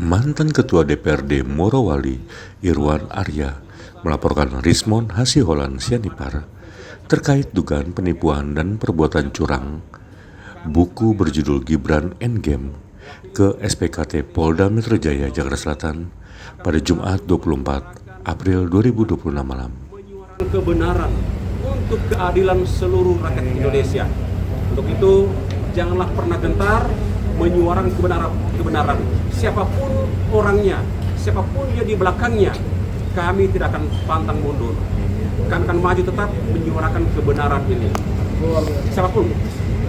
Mantan Ketua DPRD Morowali, Irwan Arya, melaporkan Rismon Hasiholan Sianipar terkait dugaan penipuan dan perbuatan curang buku berjudul Gibran Endgame ke SPKT Polda Metro Jaya, Jakarta Selatan pada Jumat 24 April 2026 malam. Kebenaran untuk keadilan seluruh rakyat Indonesia. Untuk itu, janganlah pernah gentar menyuarakan kebenaran. Siapapun orangnya, siapapun dia di belakangnya, kami tidak akan pantang mundur. Kami akan maju tetap menyuarakan kebenaran ini. Siapapun,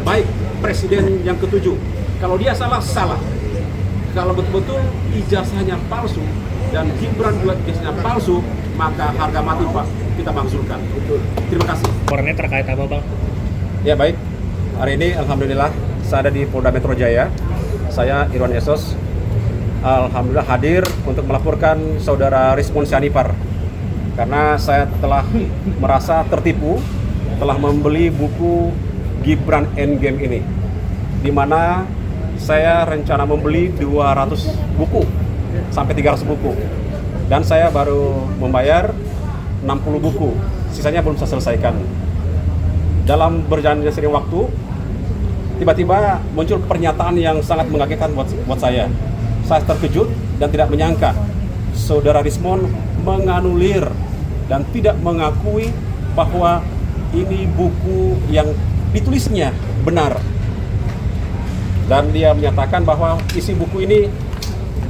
baik Presiden yang ke-7, kalau dia salah, salah. Kalau betul-betul ijazahnya palsu dan Gibran juga ijazahnya palsu, maka harga mati Pak kita makzulkan. Terima kasih. Laporannya terkait apa, Bang? Ya baik, hari ini Alhamdulillah saya ada di Polda Metro Jaya. Saya Irwan Esos, Alhamdulillah hadir untuk melaporkan Saudara Rismon Sianipar. Karena saya telah merasa tertipu, telah membeli buku Gibran Endgame ini, di mana saya rencana membeli 200 buku sampai 300 buku, dan saya baru membayar 60 buku, sisanya belum saya selesaikan. Dalam berjalannya sering waktu, tiba-tiba muncul pernyataan yang sangat mengagetkan buat saya. Saya terkejut dan tidak menyangka Saudara Rismon menganulir dan tidak mengakui bahwa ini buku yang ditulisnya benar. Dan dia menyatakan bahwa isi buku ini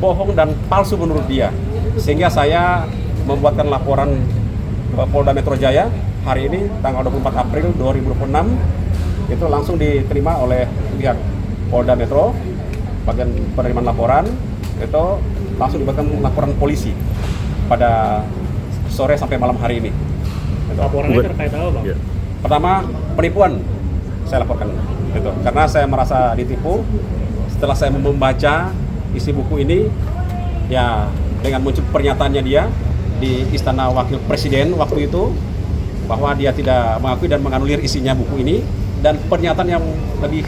bohong dan palsu menurut dia. Sehingga saya membuatkan laporan ke Polda Metro Jaya hari ini tanggal 24 April 2026. Itu langsung diterima oleh pihak Polda Metro, bagian penerimaan laporan, itu langsung dibuatkan laporan polisi pada sore sampai malam hari ini. Itu. Laporannya terkait apa, Bang? Ya. Pertama, penipuan saya laporkan, gitu. Karena saya merasa ditipu setelah saya membaca isi buku ini, ya dengan muncul pernyataannya dia di Istana Wakil Presiden waktu itu, bahwa dia tidak mengakui dan menganulir isinya buku ini. Dan pernyataan yang lebih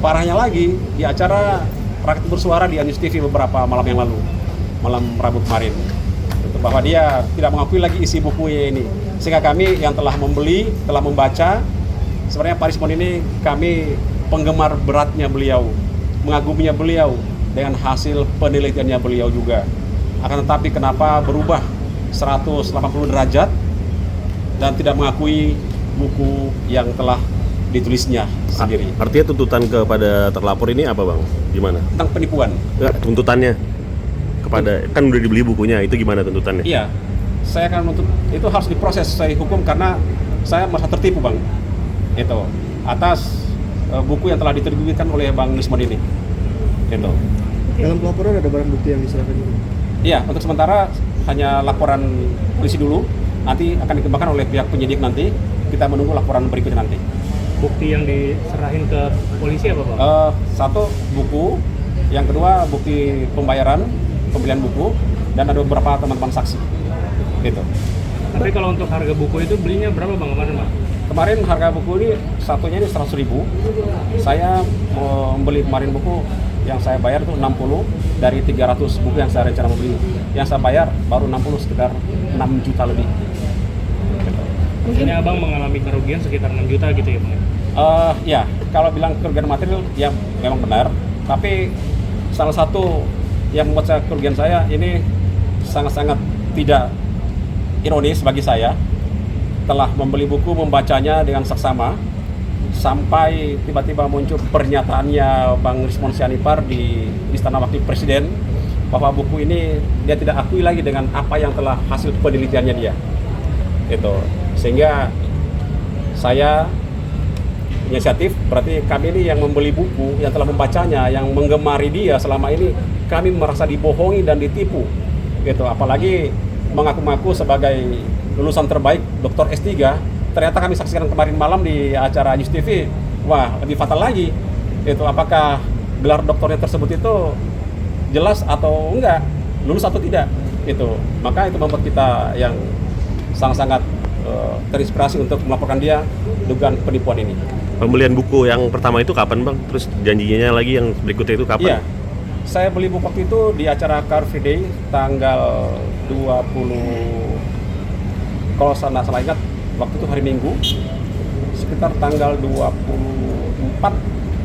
parahnya lagi di acara Rakyat Bersuara di News TV beberapa malam yang lalu, malam Rabu kemarin, bahwa dia tidak mengakui lagi isi bukunya ini. Sehingga kami yang telah membeli, telah membaca, sebenarnya Pak Rismon ini kami penggemar beratnya beliau, mengaguminya beliau dengan hasil penelitiannya beliau juga. Akan tetapi kenapa berubah 180 derajat dan tidak mengakui buku yang telah ditulisnya sendiri. Artinya tuntutan kepada terlapor ini apa, Bang? Gimana? Tentang penipuan. Enggak, tuntutannya kepada, kan udah dibeli bukunya, itu gimana tuntutannya? Iya, saya akan menuntut itu harus diproses sesuai hukum karena saya merasa tertipu, Bang. Itu atas buku yang telah diterbitkan oleh Bang Rismon ini. Itu. Dalam pelaporan ada barang bukti yang diserahkan juga? Iya, untuk sementara hanya laporan polisi dulu. Nanti akan dikembangkan oleh pihak penyidik nanti. Kita menunggu laporan berikutnya nanti. Bukti yang diserahin ke polisi apa, Bang? Satu, buku. Yang kedua, bukti pembelian buku. Dan ada beberapa teman-teman saksi. Gitu. Tapi kalau untuk harga buku itu belinya berapa, Bang, kemarin, Bang? Kemarin harga buku ini satunya ini 100.000. Saya membeli kemarin buku yang saya bayar itu 60 dari 300 buku yang saya rencana membeli. Yang saya bayar baru 60, sekitar 6 juta lebih. Maksudnya Abang mengalami kerugian sekitar 6 juta gitu ya, Bang? Ya, kalau bilang kerugian material ya memang benar. Tapi salah satu yang membuat kerugian saya ini sangat-sangat tidak ironis bagi saya. Telah membeli buku, membacanya dengan seksama, sampai tiba-tiba muncul pernyataannya Bang Rismon Sianipar di Istana Wakil Presiden bahwa buku ini dia tidak akui lagi dengan apa yang telah hasil penelitiannya dia. Itu. Sehingga saya inisiatif, berarti kami ini yang membeli buku, yang telah membacanya, yang menggemari dia selama ini, kami merasa dibohongi dan ditipu. Gitu. Apalagi mengaku-ngaku sebagai lulusan terbaik Dr. S3, ternyata kami saksikan kemarin malam di acara News TV. Wah, lebih fatal lagi. Itu apakah gelar doktornya tersebut itu jelas atau enggak, lulus atau tidak. Itu. Maka itu membuat kita yang sangat-sangat terinspirasi untuk melaporkan dia dugaan penipuan ini. Pembelian buku yang pertama itu kapan, Bang? Terus janjinya lagi yang berikutnya itu kapan? Iya, Saya beli buku waktu itu di acara Car Free Day tanggal 20, kalau saya nggak salah ingat, waktu itu hari Minggu, sekitar tanggal 24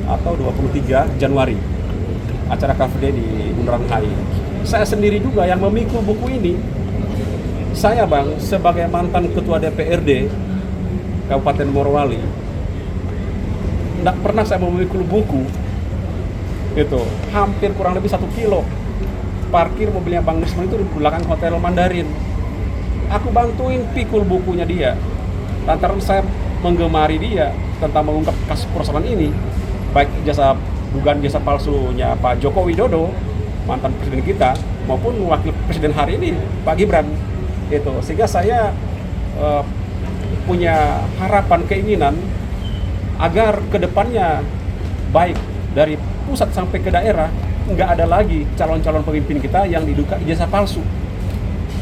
atau 23 Januari, acara Car Free Day di Bundaran HI. Saya sendiri juga yang memikul buku ini. Saya Bang, sebagai mantan ketua DPRD Kabupaten Morowali, tidak pernah saya memikul buku itu hampir kurang lebih 1 kilo. Parkir mobilnya Bang Desmond itu di belakang Hotel Mandarin. Aku bantuin pikul bukunya dia. Lantaran saya menggemari dia tentang mengungkap kasus perusahaan ini, baik dugaan jasa palsunya Pak Joko Widodo, mantan presiden kita, maupun wakil presiden hari ini Pak Gibran. Itu sehingga saya punya harapan, keinginan agar kedepannya baik dari pusat sampai ke daerah nggak ada lagi calon-calon pemimpin kita yang diduga ijazah palsu.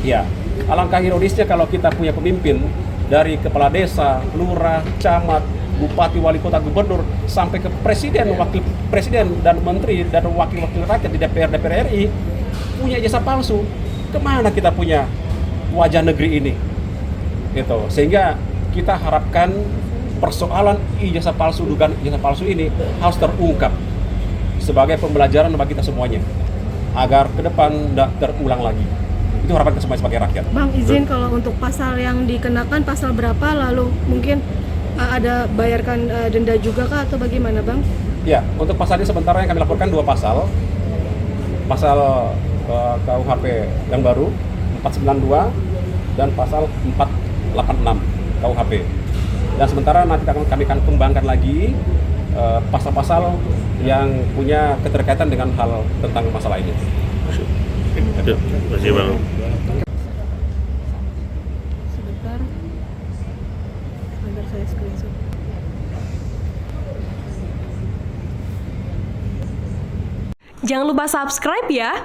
Ya, alangkah ironisnya kalau kita punya pemimpin dari kepala desa, lurah, camat, bupati, wali kota, gubernur sampai ke presiden, wakil presiden dan menteri dan wakil-wakil rakyat di DPR RI punya ijazah palsu. Kemana kita punya wajah negeri ini? Gitu. Sehingga kita harapkan persoalan ijazah palsu, dugaan ijazah palsu ini harus terungkap sebagai pembelajaran bagi kita semuanya agar ke depan tidak terulang lagi. Itu harapan kita semua sebagai rakyat. Bang, izin kalau untuk pasal yang dikenakan pasal berapa, lalu mungkin ada bayarkan denda juga kah atau bagaimana Bang? Ya, untuk pasal ini sementara yang kami laporkan 2 pasal. Pasal KUHP yang baru 492 dan pasal 486 KUHP. Dan sementara nanti kami akan kembangkan lagi pasal-pasal yang punya keterkaitan dengan hal tentang masalah ini. Terima kasih Bang. Sebentar saya screenshot. Jangan lupa subscribe ya.